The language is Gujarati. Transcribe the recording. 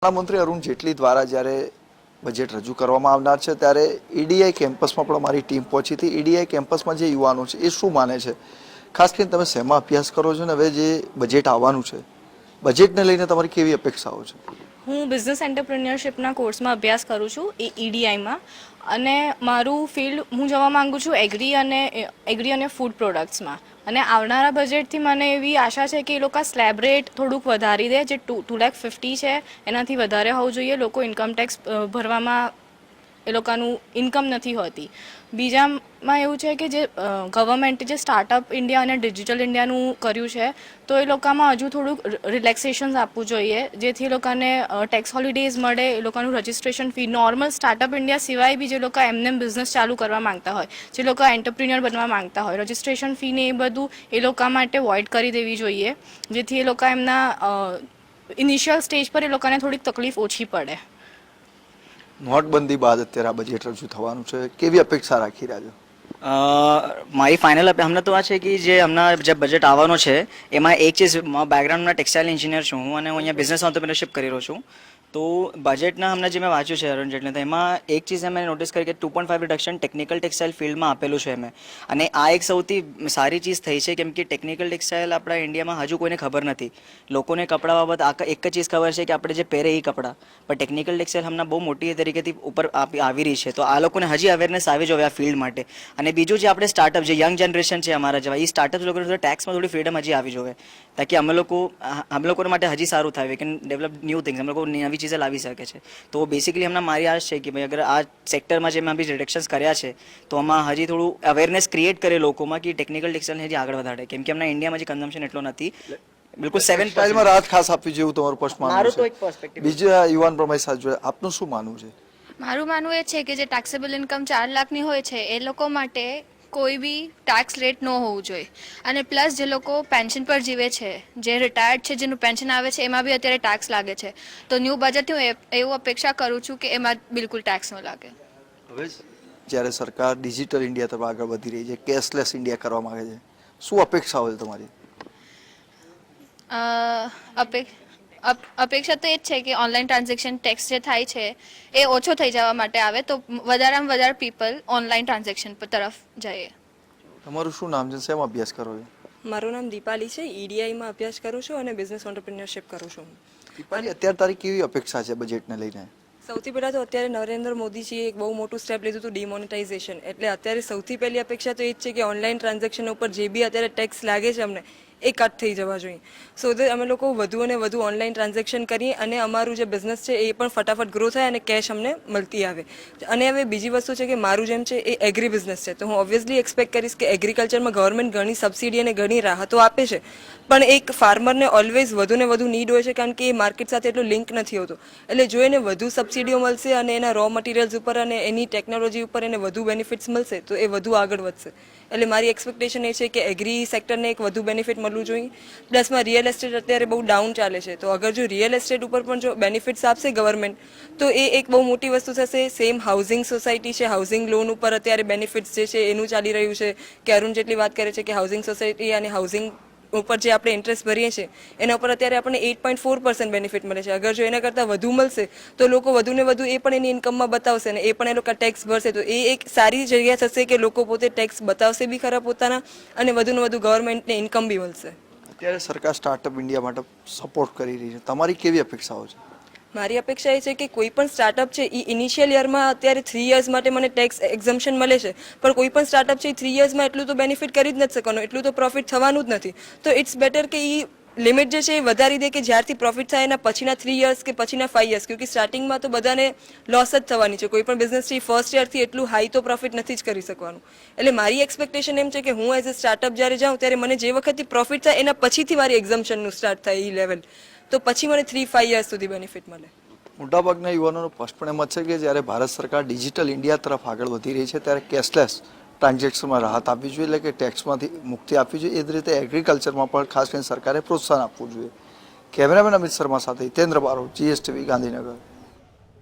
નાણામંત્રી અરુણ જેટલી દ્વારા જ્યારે બજેટ રજૂ કરવામાં આવનાર છે ત્યારે ઈડીઆઈ કેમ્પસમાં પણ મારી ટીમ પહોંચી હતી. ઈડીઆઈ કેમ્પસમાં જે યુવાનો છે એ શું માને છે, ખાસ કરીને તમે શેમાં અભ્યાસ કરો છો ને હવે જે બજેટ આવવાનું છે બજેટને લઈને તમારી કેવી અપેક્ષાઓ છે? હું બિઝનેસ એન્ટરપ્રિન્યોરશિપના કોર્સમાં અભ્યાસ કરું છું ઈડીઆઈમાં, અને મારું ફિલ્ડ હું જવા માંગુ છું એગ્રી અને ફૂડ પ્રોડક્ટ્સમાં. અને આવનારા બજેટથી મને એવી આશા છે કે એ લોકો સ્લેબ રેટ થોડુંક વધારી દે, જે 2,50,000 છે એનાથી વધારે હોવું જોઈએ. લોકો ઇન્કમ ટેક્સ ભરવામાં એ લોકોનું ઇન્કમ નથી હોતી. બીજામાં એવું છે કે જે ગવર્મેન્ટે જે સ્ટાર્ટઅપ ઇન્ડિયા અને ડિજિટલ ઇન્ડિયાનું કર્યું છે તો એ લોકોમાં હજુ થોડુંક રિલેક્સેશન્સ આપવું જોઈએ, જેથી એ લોકોને ટેક્સ હોલિડેઝ મળે. એ લોકોનું registration fee normal startup India સિવાય બી જે લોકો એમને બિઝનેસ ચાલુ કરવા માંગતા હોય, જે લોકો એન્ટરપ્રિન્યોર બનવા માંગતા હોય, રજિસ્ટ્રેશન ફીને એ બધું એ લોકો માટે વોઇડ કરી દેવી જોઈએ, જેથી એ લોકો એમના ઇનિશિયલ સ્ટેજ પર એ લોકોને થોડીક તકલીફ ઓછી પડે. નોટબંધી બાદ અત્યારે આ બજેટ રજૂ થવાનું છે, કેવી અપેક્ષા રાખી રહ્યા છો? મારી ફાઇનલ હમણાં તો આ છે કે જે હમણાં જે બજેટ આવવાનો છે એમાં એક ચીજ, બેકગ્રાઉન્ડમાં ટેક્સટાઇલ એન્જિનિયર છું હું, અને હું અહીંયા બિઝનેસ ઓન્ટરપ્રિનરશિપ કરી રહ્યો છું. તો બજેટના હમણાં જે મેં વાંચ્યું છે અરુણ જેટલે, તો એમાં એક ચીજ મેં નોટિસ કરી કે 2.5 રિડક્શન ટેકનિકલ ટેક્સટાઇલ ફિલ્ડમાં આપેલું છે એમ. અને આ એક સૌથી સારી ચીજ થઈ છે, કેમ કે ટેકનિકલ ટેક્સટાઇલ આપણા ઇન્ડિયામાં હજુ કોઈને ખબર નથી. લોકોને કપડાં બાબત એક જ ચીજ ખબર છે કે આપણે જે પહેરે એ કપડાં, પણ ટેકનિકલ ટેક્સટાઇલ હમણાં બહુ મોટી તરીકેથી ઉપર આવી રહી છે. તો આ લોકોને હજી અવેરનેસ આવી જોઈએ આ ફિલ્ડ માટે. અને બીજું જે આપણે સ્ટાર્ટઅપ, જે યંગ જનરેશન છે અમારા જેવા, એ સ્ટાર્ટઅપ લોકોને ટેક્સમાં થોડી ફ્રીડમ હજી આવી જોઈએ, તાકી અમે લોકો માટે હજી સારું થાય, we can develop new things, અમે લોકો નવી ચીજો લાવી શકે છે. તો બેસિકલી હમણાં મારી આશ છે કે ભાઈ અગર આ સેક્ટરમાં જે મેં બી રિડક્શન્સ કર્યા છે તો આમાં હજી થોડું અવેરનેસ ક્રિએટ કરે લોકોમાં કે ટેકનિકલ ટેક્સટાઇલને હજી આગળ વધારે, કેમ કે હમણાં ઇન્ડિયામાં જે કન્ઝમ્પશન એટલો નથી. બિલકુલ 7% માં રાહત ખાસ આપવી જેવું તમારું સ્પષ્ટ માનવું તો છે. એક પર્સપેક્ટિવ. બીજા યુવાન પ્રમાણે સાથે જોડે આપનું શું માનવું છે? મારું માનવું એ છે કે જે ટેક્સેબલ ઇન્કમ 4 લાખની હોય છે એ લોકો માટે કોઈ બી ટેક્સ રેટ ન હોવું જોઈએ. અને પ્લસ જે લોકો પેન્શન પર જીવે છે, જે રિટાયર્ડ છે, જેનું પેન્શન આવે છે, એમાં બી અત્યારે ટેક્સ લાગે છે. તો ન્યૂ બજેટથી હું એવું અપેક્ષા કરું છું કે એમાં બિલકુલ ટેક્સ ન લાગે. હવે જ્યારે સરકાર ડિજિટલ ઇન્ડિયા તરફ આગળ વધી રહી છે, કેશલેસ ઇન્ડિયા કરવા માંગે છે, શું અપેક્ષાઓ છે તમારી? અપેક્ષા તો એ જ છે કે ઓનલાઈન ટ્રાન્ઝેક્શન ટેક્સ જે થાય છે એ ઓછો થઈ જવા માટે આવે, તો વધારેમાં વધારે પીપલ ઓનલાઈન ટ્રાન્ઝેક્શન તરફ જઈએ. તમારું શું નામ છે, શેમાં અભ્યાસ કરો છો? મારું નામ દીપાલી છે, ઈડીઆઈમાં અભ્યાસ કરું છું અને બિઝનેસ ઓન્ટરપ્રિન્યોરશિપ કરું છું. દીપાલી, અત્યારે તારી કેવી અપેક્ષા છે બજેટને લઈને? સૌથી પહેલાં તો અત્યારે નરેન્દ્ર મોદીજીએ એક બહુ મોટું સ્ટેપ લીધું હતું, ડિમોનેટાઇઝેશન. એટલે અત્યારે સૌથી પહેલી અપેક્ષા તો એ જ છે કે ઓનલાઈન ટ્રાન્ઝેક્શન ઉપર જે બી અત્યારે ટેક્સ લાગે છે અમને, એ કટ થઈ જવા જોઈએ. સો દેટ અમે લોકો વધુ અને વધુ ઓનલાઈન ટ્રાન્ઝેક્શન કરીએ અને અમારું જે બિઝનેસ છે એ પણ ફટાફટ ગ્રો થાય અને કેશ અમને મળતી આવે. અને હવે બીજી વસ્તુ છે કે મારું જેમ છે એ એગ્રી બિઝનેસ છે, તો હું ઓબ્વિયસલી એક્સપેક્ટ કરીશ કે એગ્રીકલ્ચરમાં ગવર્મેન્ટ ઘણી સબસિડી અને ઘણી રાહતો આપે છે, પણ એક ફાર્મરને ઓલવેઝ વધુ ને વધુ નીડ હોય છે, કારણ કે એ માર્કેટ સાથે એટલો લિંક નથી હોતો. એટલે જો એને વધુ સબસિડીઓ મળશે અને એના રો મટીરિયલ્સ ઉપર અને એની ટેકનોલોજી ઉપર એને વધુ બેનિફિટ્સ મળશે તો એ વધુ આગળ વધશે. એટલે મારી એક્સપેક્ટેશન એ છે કે એગ્રી સેક્ટરને એક વધુ બેનિફિટ મળવું જોઈએ. પ્લસમાં રિયલ એસ્ટેટ અત્યારે બહુ ડાઉન ચાલે છે, તો અગર જો રિયલ એસ્ટેટ ઉપર પણ જો બેનિફિટ્સ આપશે ગવર્મેન્ટ તો એ એક બહુ મોટી વસ્તુ થશે. સેમ હાઉસિંગ સોસાયટી છે, હાઉસિંગ લોન ઉપર અત્યારે બેનિફિટ્સ જે છે એનું ચાલી રહ્યું છે, કે અરુણ જેટલી વાત કરે છે કે હાઉસિંગ સોસાયટી અને હાઉસિંગ ઉપર જે આપણે ઇન્ટરેસ્ટ ભરીએ છીએ એના ઉપર અત્યારે આપણને 8.4% બેનિફિટ મળે છે. અગર જો એના કરતાં વધુ મળશે તો લોકો વધુ ને વધુ એ પણ એની ઇન્કમમાં બતાવશે અને એ પણ એ લોકો ટેક્સ ભરશે, તો એ એક સારી જગ્યા થશે કે લોકો પોતે ટેક્સ બતાવશે બી ખરા પોતાના અને વધુ ને વધુ ગવર્મેન્ટને ઇન્કમ બી મળશે. અત્યારે સરકાર સ્ટાર્ટઅપ ઇન્ડિયા માટે સપોર્ટ કરી રહી છે, તમારી કેવી અપેક્ષાઓ છે? મારી અપેક્ષા એ છે કે કોઈ પણ સ્ટાર્ટઅપ છે એ ઇનિશિયલ યરમાં અત્યારે 3 યર્સ માટે મને ટેક્સ એક્ઝમ્પશન મળે છે, પણ કોઈ પણ સ્ટાર્ટઅપ છે એ 3 યર્સમાં એટલું તો બેનિફિટ કરી જ નથી શકવાનું, એટલું તો પ્રોફિટ થવાનું જ નથી. તો ઇટ્સ બેટર કે એ લિમિટ જે છે એ વધારી દે, કે જ્યારથી પ્રોફિટ થાય એના પછીના 3 યર્સ કે પછીના 5 યર્સ, ક્યોંકિ સ્ટાર્ટિંગમાં તો બધાને લોસ જ થવાની છે. કોઈ પણ બિઝનેસ છે ફર્સ્ટ યરથી એટલું હાઈ તો પ્રોફિટ નથી જ કરી શકવાનું. એટલે મારી એક્સપેક્ટેશન એમ છે કે હું એઝ અ સ્ટાર્ટઅપ જ્યારે જાઉં ત્યારે મને જે વખતથી પ્રોફિટ થાય એના પછીથી મારી એક્ઝમ્પશનનું સ્ટાર્ટ થાય એ લેવલ, તો પછી મને 3-5 યર્સ સુધી બેનિફિટ મળે. મોટાભાગના યુવાનોનો સ્પષ્ટપણે મત છે કે જ્યારે ભારત સરકાર ડિજિટલ ઇન્ડિયા તરફ આગળ વધી રહી છે ત્યારે કેશલેસ ટ્રાન્ઝેક્શનમાં રાહત આપવી જોઈએ, એટલે કે ટેક્સમાંથી મુક્તિ આપવી જોઈએ. એ જ રીતે એગ્રીકલ્ચરમાં પણ ખાસ કરીને સરકારે પ્રોત્સાહન આપવું જોઈએ. કેમેરામેન અમિત શર્મા સાથે હિતેન્દ્ર બારોટ, GSTV, ગાંધીનગર.